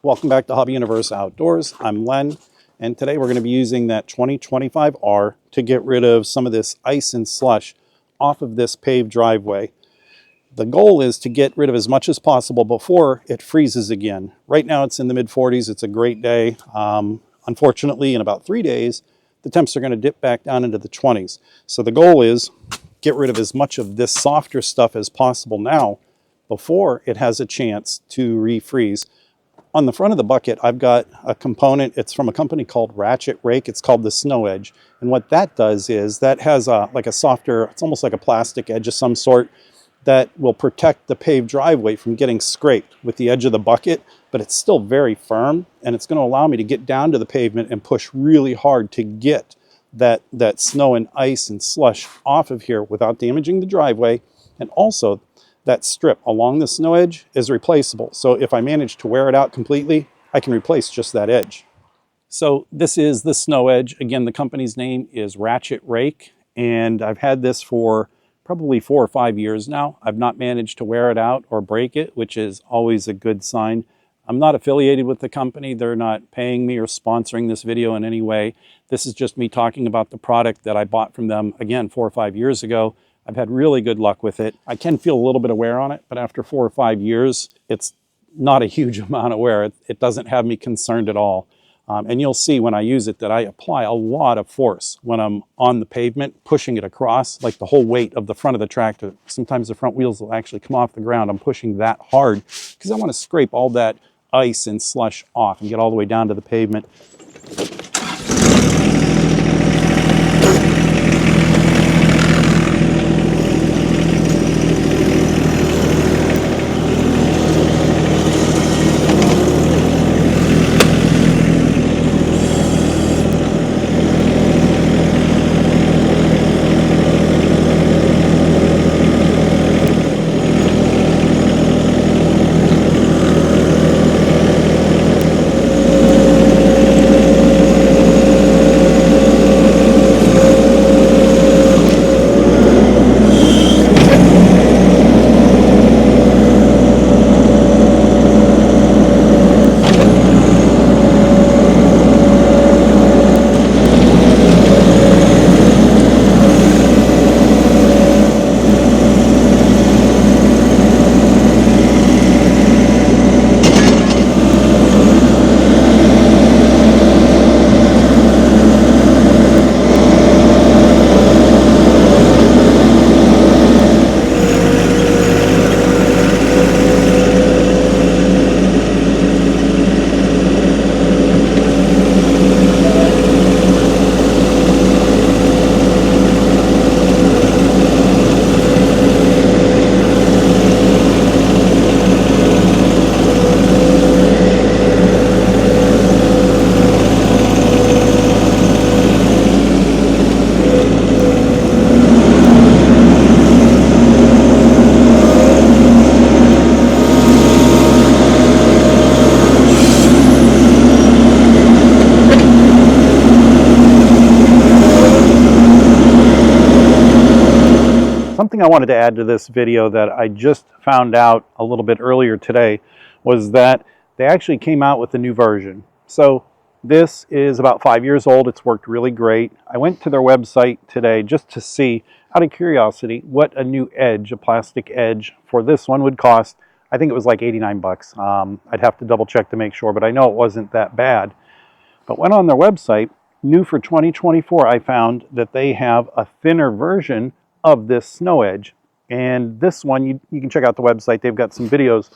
Welcome back to Hobby Universe Outdoors. I'm Len, and today we're going to be using that 2025R to get rid of some of this ice and slush off of this paved driveway. The goal is to get rid of as much as possible before it freezes again. Right now it's in the mid-40s. It's a great day. Unfortunately, in about 3 days, the temps are going to dip back down into the 20s. So the goal is get rid of as much of this softer stuff as possible now before it has a chance to refreeze. On the front of the bucket, I've got a component. It's from a company called Ratchet Rake. It's called the Snow Edge. And what that does is that has like a softer, it's almost like a plastic edge of some sort that will protect the paved driveway from getting scraped with the edge of the bucket, but it's still very firm, and it's going to allow me to get down to the pavement and push really hard to get that snow and ice and slush off of here without damaging the driveway. And also, that strip along the snow edge is replaceable. So if I manage to wear it out completely, I can replace just that edge. So this is the Snow Edge. Again, the company's name is Ratchet Rake, and I've had this for probably 4 or 5 years now. I've not managed to wear it out or break it, which is always a good sign. I'm not affiliated with the company. They're not paying me or sponsoring this video in any way. This is just me talking about the product that I bought from them, again, 4 or 5 years ago. I've had really good luck with it. I can feel a little bit of wear on it, but after 4 or 5 years, it's not a huge amount of wear. It doesn't have me concerned at all. And you'll see when I use it that I apply a lot of force when I'm on the pavement, pushing it across, like the whole weight of the front of the tractor. Sometimes the front wheels will actually come off the ground. I'm pushing that hard because I want to scrape all that ice and slush off and get all the way down to the pavement. Something I wanted to add to this video that I just found out a little bit earlier today was that they actually came out with a new version. So this is about 5 years old. It's worked really great. I went to their website today just to see, out of curiosity, what a new edge, a plastic edge for this one would cost. I think it was like 89 bucks. I'd have to double check to make sure, but I know it wasn't that bad. But went on their website, new for 2024, I found that they have a thinner version of this Snow Edge. And this one, you can check out the website. They've got some videos,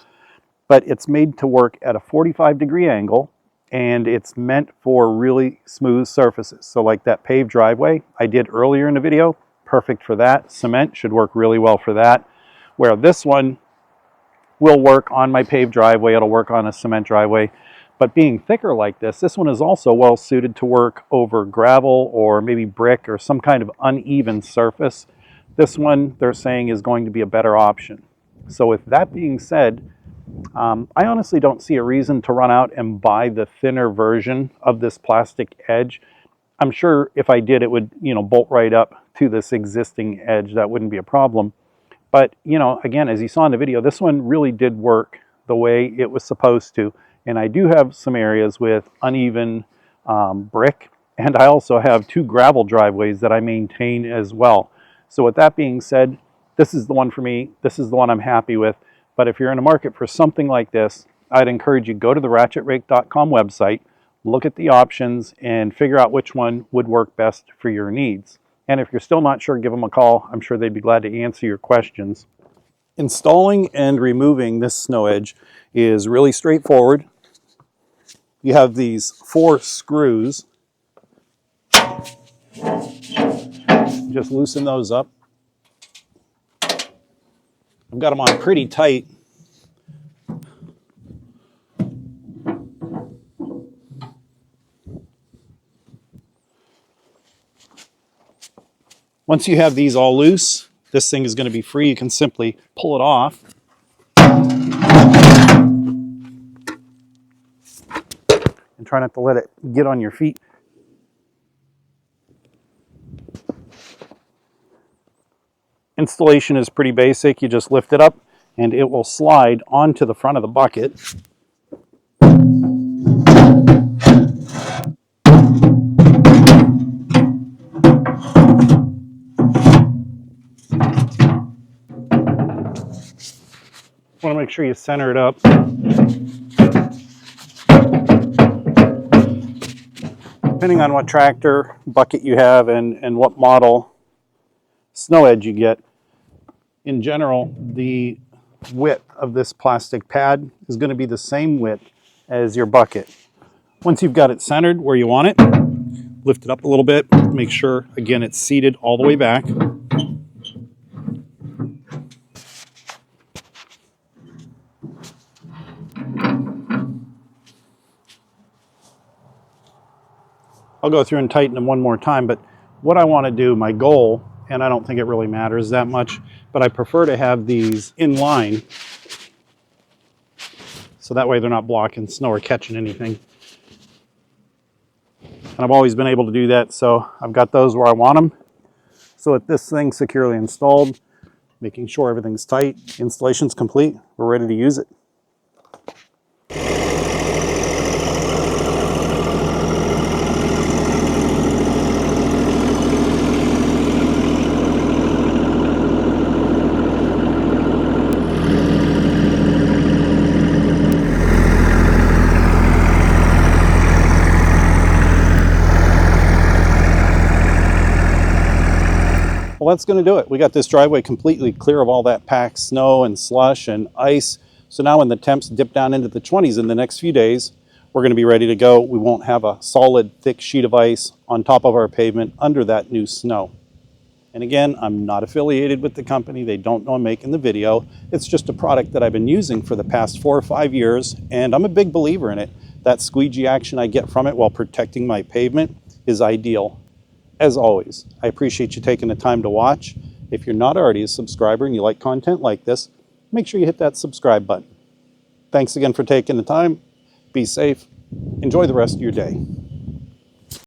but it's made to work at a 45-degree angle, and it's meant for really smooth surfaces. So like that paved driveway I did earlier in the video, perfect for that. Cement should work really well for that. Where this one will work on my paved driveway, it'll work on a cement driveway. But being thicker like this one is also well suited to work over gravel or maybe brick or some kind of uneven surface. This one, they're saying, is going to be a better option. So with that being said, I honestly don't see a reason to run out and buy the thinner version of this plastic edge. I'm sure if I did, it would, bolt right up to this existing edge. That wouldn't be a problem. But, again, as you saw in the video, this one really did work the way it was supposed to. And I do have some areas with uneven brick, and I also have 2 gravel driveways that I maintain as well. So with that being said, this is the one for me. This is the one I'm happy with. But if you're in a market for something like this, I'd encourage you go to the ratchetrake.com website, look at the options, and figure out which one would work best for your needs. And if you're still not sure, give them a call. I'm sure they'd be glad to answer your questions. Installing and removing this snow edge is really straightforward. You have these 4 screws. Just loosen those up. I've got them on pretty tight. Once you have these all loose, this thing is going to be free. You can simply pull it off. And try not to let it get on your feet. Installation is pretty basic. You just lift it up and it will slide onto the front of the bucket. Want to make sure you center it up. Depending on what tractor bucket you have and what model snow edge you get, in general, the width of this plastic pad is going to be the same width as your bucket. Once you've got it centered where you want it, lift it up a little bit. Make sure, again, it's seated all the way back. I'll go through and tighten them one more time, but what I want to do, my goal, and I don't think it really matters that much, but I prefer to have these in line so that way they're not blocking snow or catching anything. And I've always been able to do that, so I've got those where I want them. So with this thing securely installed, making sure everything's tight, installation's complete, we're ready to use it. Well, that's going to do it. We got this driveway completely clear of all that packed snow and slush and ice. So now when the temps dip down into the 20s in the next few days, we're going to be ready to go. We won't have a solid, thick sheet of ice on top of our pavement under that new snow. And again, I'm not affiliated with the company. They don't know I'm making the video. It's just a product that I've been using for the past 4 or 5 years, and I'm a big believer in it. That squeegee action I get from it while protecting my pavement is ideal. As always, I appreciate you taking the time to watch. If you're not already a subscriber and you like content like this, make sure you hit that subscribe button. Thanks again for taking the time. Be safe. Enjoy the rest of your day.